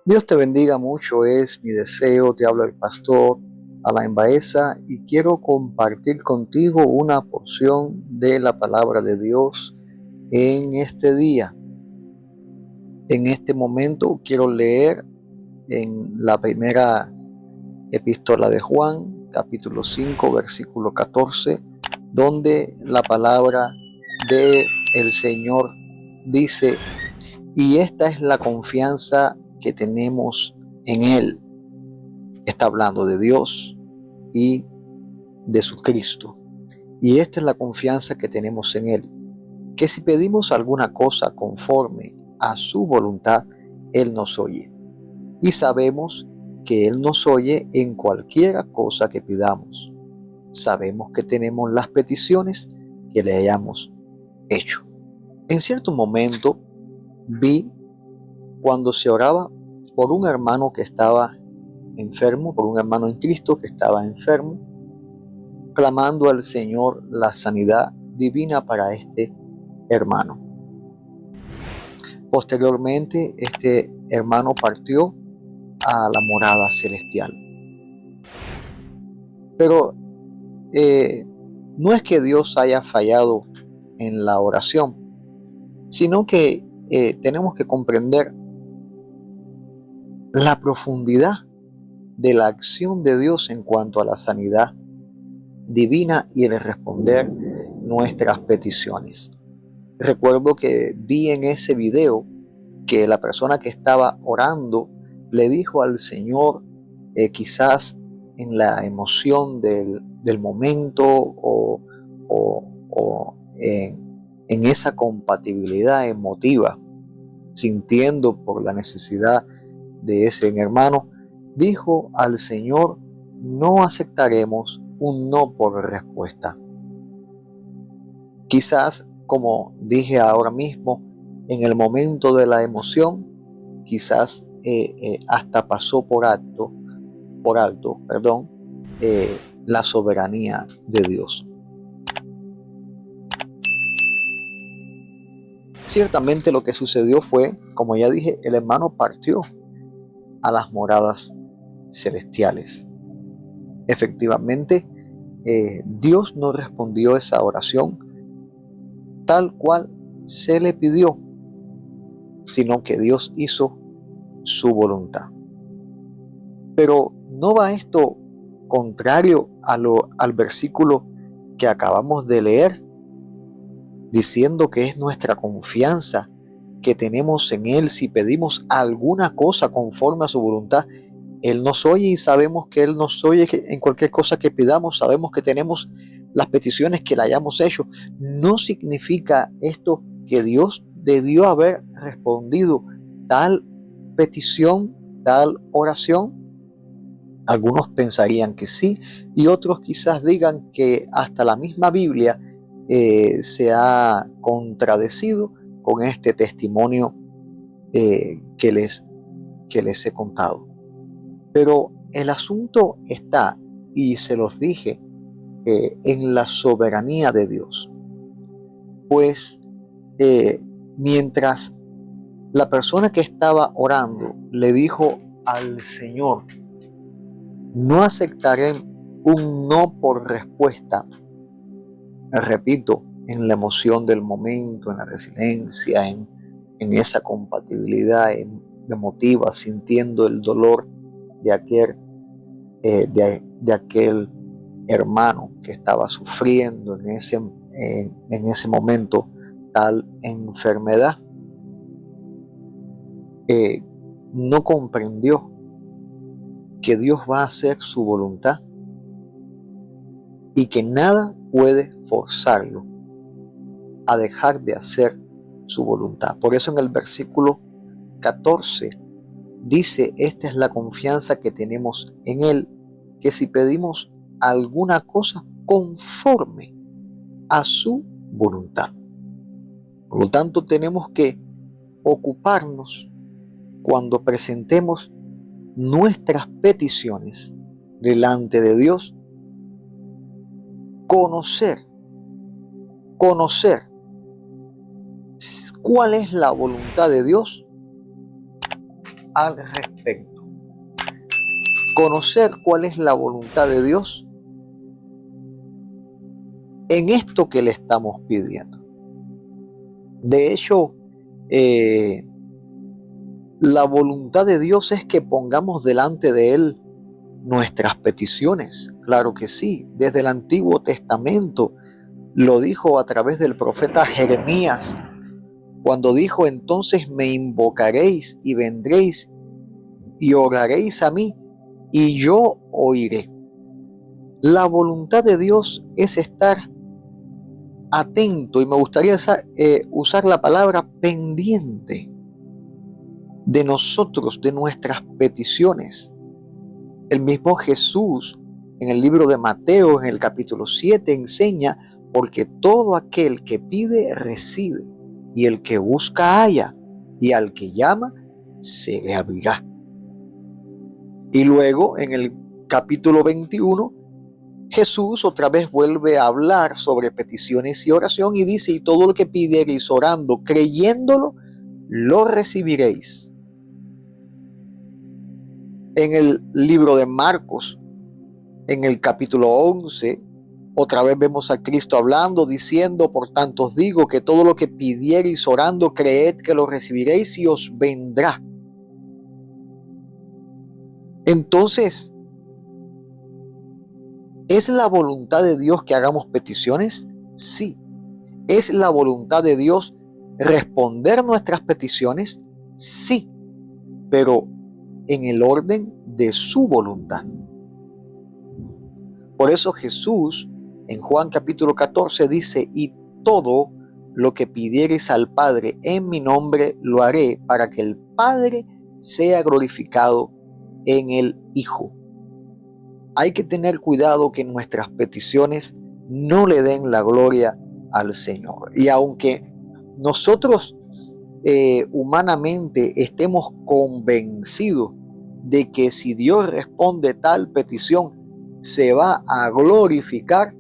Dios te bendiga mucho, es mi deseo. Te habla el pastor Alain Baeza y quiero compartir contigo una porción de la palabra de Dios en este día. En este momento quiero leer en la primera epístola de Juan, capítulo 5, versículo 14, donde la palabra de el Señor dice: y esta es la confianza que tenemos en Él. Está hablando de Dios y de su Cristo. Y esta es la confianza que tenemos en Él, que si pedimos alguna cosa conforme a su voluntad, Él nos oye. Y sabemos que Él nos oye en cualquiera cosa que pidamos. Sabemos que tenemos las peticiones que le hayamos hecho. En cierto momento vi cuando se oraba por un hermano que estaba enfermo, por un hermano en Cristo que estaba enfermo, clamando al Señor la sanidad divina para este hermano. Posteriormente, este hermano partió a la morada celestial. Pero no es que Dios haya fallado en la oración, sino que tenemos que comprender la profundidad de la acción de Dios en cuanto a la sanidad divina y el responder nuestras peticiones. Recuerdo que vi en ese video que la persona que estaba orando le dijo al Señor, quizás en la emoción del momento o en esa compatibilidad emotiva, sintiendo por la necesidad de ese hermano, dijo al Señor: no aceptaremos un no por respuesta. Quizás, como dije ahora mismo, en el momento de la emoción, quizás hasta pasó por alto, la soberanía de Dios. Ciertamente lo que sucedió fue, como ya dije, el hermano partió a las moradas celestiales. Efectivamente, Dios no respondió esa oración tal cual se le pidió, sino que Dios hizo su voluntad. Pero ¿no va esto contrario al versículo que acabamos de leer, diciendo que es nuestra confianza que tenemos en Él? Si pedimos alguna cosa conforme a su voluntad, Él nos oye, y sabemos que Él nos oye en cualquier cosa que pidamos. Sabemos que tenemos las peticiones que le hayamos hecho. ¿No significa esto que Dios debió haber respondido tal petición, tal oración? Algunos pensarían que sí, y otros quizás digan que hasta la misma Biblia se ha contradecido con este testimonio que les he contado. Pero el asunto está, y se los dije, en la soberanía de Dios. Pues mientras la persona que estaba orando le dijo al Señor: no aceptaré un no por respuesta, repito, en la emoción del momento, en la resiliencia, en esa compatibilidad emotiva, sintiendo el dolor de aquel hermano que estaba sufriendo en ese momento tal enfermedad, no comprendió que Dios va a hacer su voluntad y que nada puede forzarlo a dejar de hacer su voluntad. Por eso en el versículo 14 dice: esta es la confianza que tenemos en Él, que si pedimos alguna cosa conforme a su voluntad. Por lo tanto, tenemos que ocuparnos, cuando presentemos nuestras peticiones delante de Dios, conocer cuál es la voluntad de Dios al respecto. Conocer cuál es la voluntad de Dios en esto que le estamos pidiendo. De hecho, la voluntad de Dios es que pongamos delante de Él nuestras peticiones. Claro que sí, desde el Antiguo Testamento lo dijo a través del profeta Jeremías, cuando dijo: entonces me invocaréis y vendréis y oraréis a mí y yo oiré. La voluntad de Dios es estar atento, y me gustaría usar la palabra pendiente de nosotros, de nuestras peticiones. El mismo Jesús en el libro de Mateo, en el capítulo 7, enseña: porque todo aquel que pide recibe, y el que busca halla, y al que llama se le abrirá. Y luego en el capítulo 21, Jesús otra vez vuelve a hablar sobre peticiones y oración y dice: y todo lo que pidiereis orando, creyéndolo, lo recibiréis. En el libro de Marcos, en el capítulo 11, otra vez vemos a Cristo hablando, diciendo: por tanto os digo que todo lo que pidiereis orando, creed que lo recibiréis y os vendrá. Entonces, ¿es la voluntad de Dios que hagamos peticiones? Sí. ¿Es la voluntad de Dios responder nuestras peticiones? Sí, pero en el orden de su voluntad. Por eso Jesús en Juan capítulo 14 dice: y todo lo que pidiereis al Padre en mi nombre lo haré, para que el Padre sea glorificado en el Hijo. Hay que tener cuidado que nuestras peticiones no le den la gloria al Señor. Y aunque nosotros humanamente estemos convencidos de que si Dios responde tal petición se va a glorificar,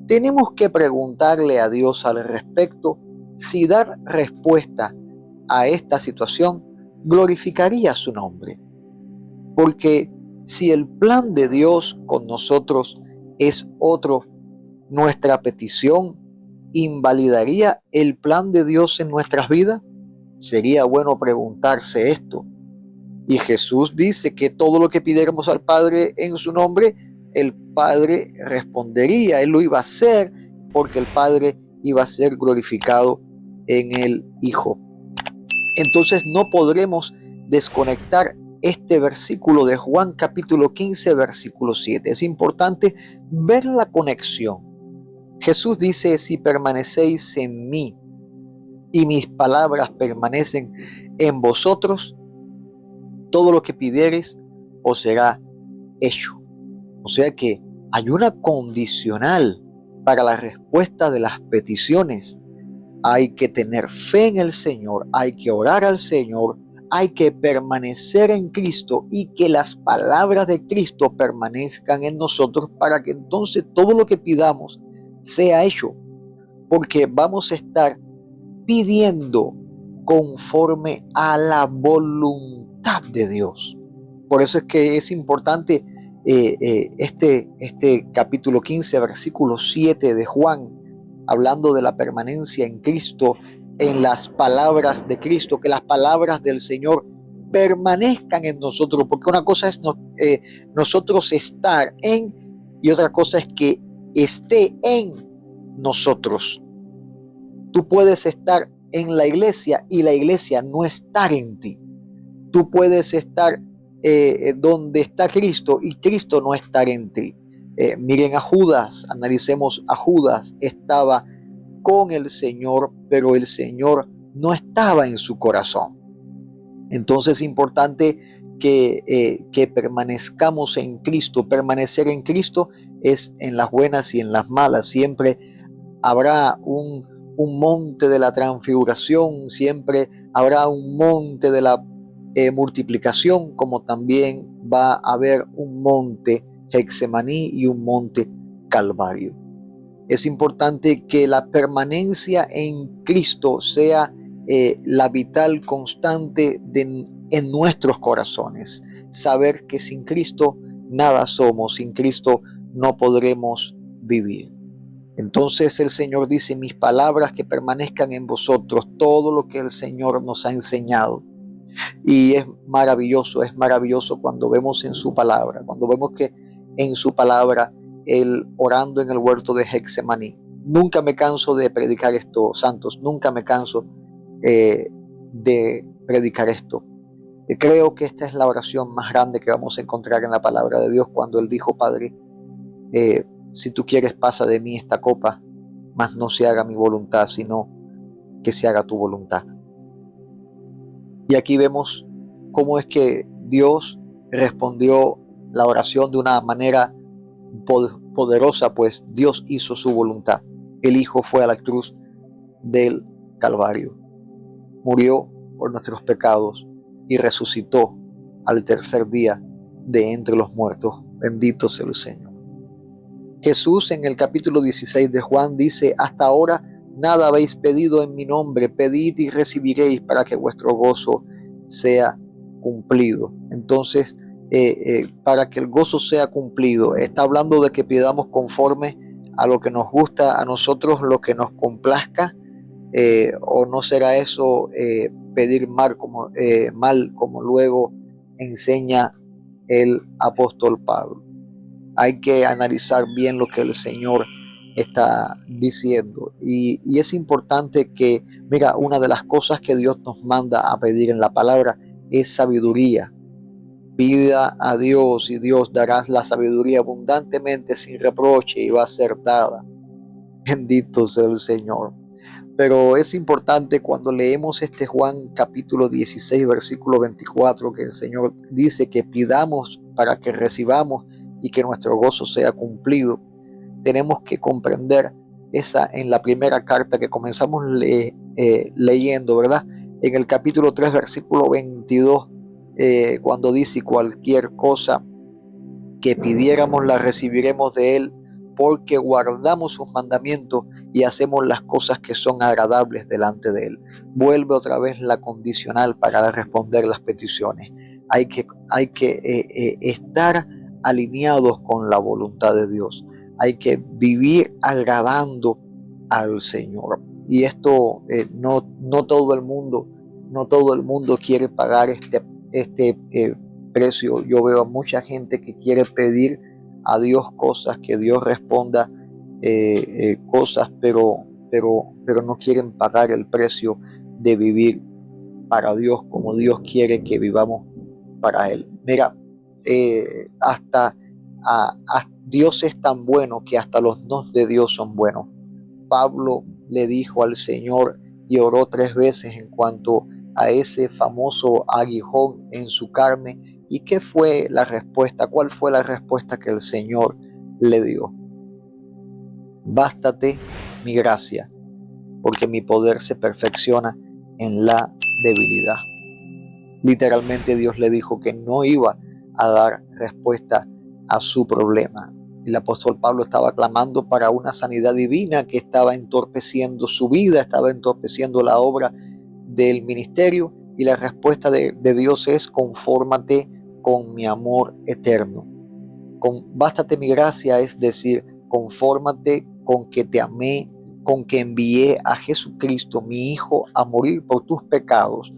tenemos que preguntarle a Dios al respecto si dar respuesta a esta situación glorificaría su nombre. Porque si el plan de Dios con nosotros es otro, ¿nuestra petición invalidaría el plan de Dios en nuestras vidas? Sería bueno preguntarse esto. Y Jesús dice que todo lo que pidiéramos al Padre en su nombre, el Padre respondería. Él lo iba a hacer porque el Padre iba a ser glorificado en el Hijo. Entonces no podremos desconectar este versículo de Juan capítulo 15, versículo 7. Es importante ver la conexión. Jesús dice: si permanecéis en mí y mis palabras permanecen en vosotros, todo lo que pidiereis os será hecho. O sea que hay una condicional para la respuesta de las peticiones. Hay que tener fe en el Señor, hay que orar al Señor, hay que permanecer en Cristo y que las palabras de Cristo permanezcan en nosotros, para que entonces todo lo que pidamos sea hecho, porque vamos a estar pidiendo conforme a la voluntad de Dios. Por eso es que es importante este capítulo 15, versículo 7 de Juan, hablando de la permanencia en Cristo, en las palabras de Cristo, que las palabras del Señor permanezcan en nosotros, porque una cosa es nosotros estar en, y otra cosa es que esté en nosotros. Tú puedes estar en la iglesia y la iglesia no estar en ti. Tú puedes estar donde está Cristo y Cristo no estar en ti. Miren a Judas, analicemos a Judas. Estaba con el Señor, pero el Señor no estaba en su corazón. Entonces es importante que permanezcamos en Cristo. Permanecer en Cristo es en las buenas y en las malas. Siempre habrá un monte de la transfiguración, siempre habrá un monte de la multiplicación, como también va a haber un monte Getsemaní y un monte Calvario. Es importante que la permanencia en Cristo sea la vital constante de en nuestros corazones. Saber que sin Cristo nada somos, sin Cristo no podremos vivir. Entonces el Señor dice, mis palabras que permanezcan en vosotros, todo lo que el Señor nos ha enseñado. Y es maravilloso cuando vemos en su palabra, cuando vemos que en su palabra, Él orando en el huerto de Getsemaní. Nunca me canso de predicar esto, santos, nunca me canso de predicar esto. Creo que esta es la oración más grande que vamos a encontrar en la palabra de Dios, cuando Él dijo, Padre, si tú quieres, pasa de mí esta copa, mas no se haga mi voluntad, sino que se haga tu voluntad. Y aquí vemos cómo es que Dios respondió la oración de una manera poderosa, pues Dios hizo su voluntad. El Hijo fue a la cruz del Calvario, murió por nuestros pecados y resucitó al tercer día de entre los muertos. Bendito sea el Señor. Jesús en el capítulo 16 de Juan dice, hasta ahora nada habéis pedido en mi nombre, pedid y recibiréis para que vuestro gozo sea cumplido. Entonces, para que el gozo sea cumplido, está hablando de que pidamos conforme a lo que nos gusta a nosotros, lo que nos complazca, o no será eso pedir mal como luego enseña el apóstol Pablo. Hay que analizar bien lo que el Señor está diciendo. Y es importante que, mira, una de las cosas que Dios nos manda a pedir en la palabra es sabiduría. Pida a Dios y Dios dará la sabiduría abundantemente sin reproche y va a ser dada. Bendito sea el Señor. Pero es importante cuando leemos este Juan capítulo 16 versículo 24, que el Señor dice que pidamos para que recibamos y que nuestro gozo sea cumplido. Tenemos que comprender esa en la primera carta que comenzamos leyendo, ¿verdad? En el capítulo 3 versículo 22, cuando dice, cualquier cosa que pidiéramos la recibiremos de Él, porque guardamos sus mandamientos y hacemos las cosas que son agradables delante de Él. Vuelve otra vez la condicional para responder las peticiones. Hay que estar alineados con la voluntad de Dios. Hay que vivir agradando al Señor. Y esto no todo el mundo quiere pagar este precio. Yo veo a mucha gente que quiere pedir a Dios cosas, que Dios responda cosas, pero no quieren pagar el precio de vivir para Dios como Dios quiere que vivamos para Él. Mira, Dios es tan bueno que hasta los nos de Dios son buenos. Pablo le dijo al Señor y oró 3 veces en cuanto a ese famoso aguijón en su carne. ¿Y qué fue la respuesta? ¿Cuál fue la respuesta que el Señor le dio? Bástate mi gracia, porque mi poder se perfecciona en la debilidad. Literalmente Dios le dijo que no iba a dar respuesta a su problema. El apóstol Pablo estaba clamando para una sanidad divina que estaba entorpeciendo su vida, estaba entorpeciendo la obra del ministerio, y la respuesta de Dios es: confórmate con mi amor eterno. Bástate mi gracia, es decir, confórmate con que te amé, con que envié a Jesucristo, mi Hijo, a morir por tus pecados.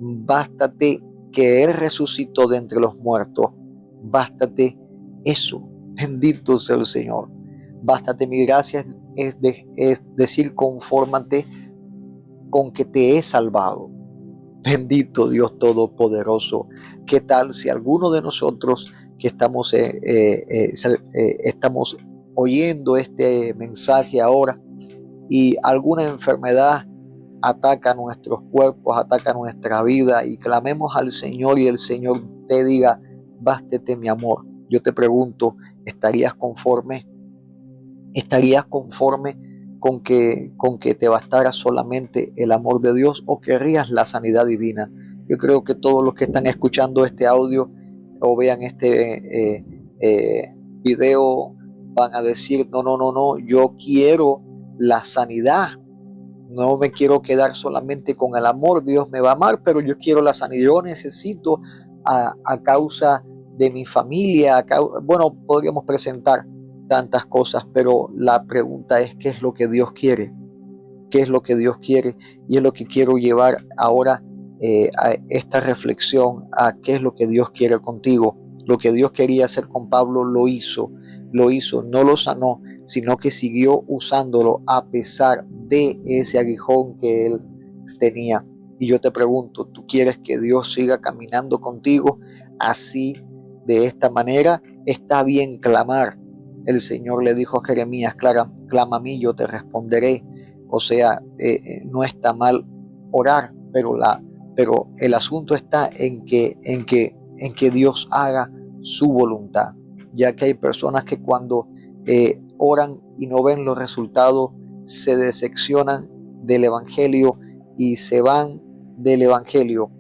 Bástate que Él resucitó de entre los muertos. Bástate eso. Bendito sea el Señor. Bástate mi gracia, es decir, confórmate con que te he salvado. Bendito Dios Todopoderoso. ¿Qué tal si alguno de nosotros que estamos oyendo este mensaje ahora, y alguna enfermedad ataca nuestros cuerpos, ataca nuestra vida, y clamemos al Señor y el Señor te diga: bástete mi amor? Yo te pregunto, ¿estarías conforme? ¿Estarías conforme con que te bastara solamente el amor de Dios, o querrías la sanidad divina? Yo creo que todos los que están escuchando este audio o vean este video van a decir: no, yo quiero la sanidad. No me quiero quedar solamente con el amor, Dios me va a amar, pero yo quiero la sanidad. Yo necesito a causa de mi familia. Bueno, podríamos presentar tantas cosas, pero la pregunta es: ¿qué es lo que Dios quiere? ¿Qué es lo que Dios quiere? Y es lo que quiero llevar ahora a esta reflexión, a qué es lo que Dios quiere contigo. Lo que Dios quería hacer con Pablo lo hizo, no lo sanó, sino que siguió usándolo a pesar de ese aguijón que él tenía. Y yo te pregunto, ¿tú quieres que Dios siga caminando contigo así, de esta manera? Está bien clamar. El Señor le dijo a Jeremías: clama a mí, yo te responderé. O sea, no está mal orar, pero el asunto está en que Dios haga su voluntad, ya que hay personas que cuando oran y no ven los resultados, se decepcionan del Evangelio y se van del Evangelio.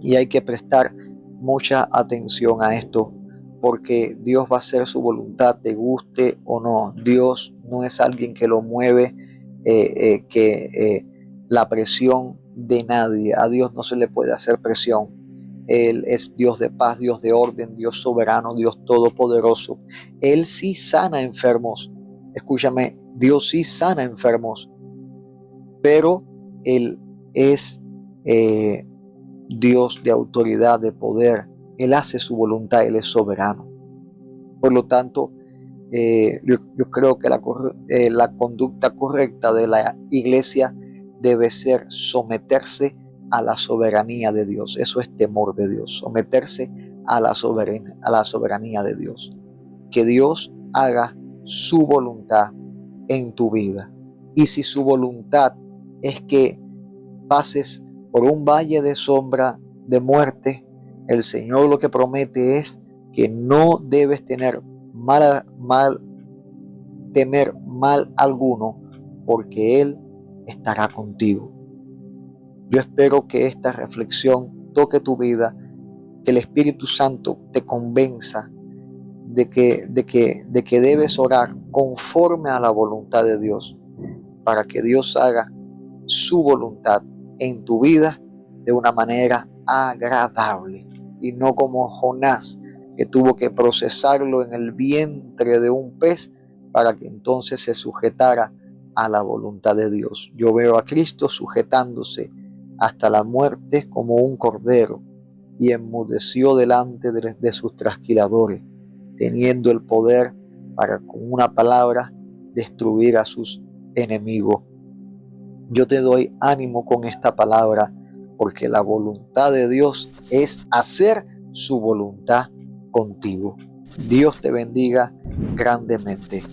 Y hay que prestar mucha atención a esto, porque Dios va a hacer su voluntad, te guste o no. Dios no es alguien que lo mueve la presión de nadie. A Dios no se le puede hacer presión. Él es Dios de paz, Dios de orden, Dios soberano, Dios todopoderoso. Él sí sana enfermos. Escúchame, Dios sí sana enfermos, pero Él es eh, Dios de autoridad, de poder. Él hace su voluntad, Él es soberano. Por lo tanto, yo creo que la conducta correcta de la iglesia debe ser someterse a la soberanía de Dios. Eso es temor de Dios, someterse a la soberanía de Dios. Que Dios haga su voluntad en tu vida. Y si su voluntad es que pases por un valle de sombra de muerte, el Señor lo que promete es que no debes temer mal alguno, porque Él estará contigo. Yo espero que esta reflexión toque tu vida, que el Espíritu Santo te convenza de que debes orar conforme a la voluntad de Dios, para que Dios haga su voluntad en tu vida de una manera agradable, y no como Jonás, que tuvo que procesarlo en el vientre de un pez para que entonces se sujetara a la voluntad de Dios. Yo veo a Cristo sujetándose hasta la muerte como un cordero, y enmudeció delante de sus trasquiladores, teniendo el poder para con una palabra destruir a sus enemigos. Yo te doy ánimo con esta palabra, porque la voluntad de Dios es hacer su voluntad contigo. Dios te bendiga grandemente.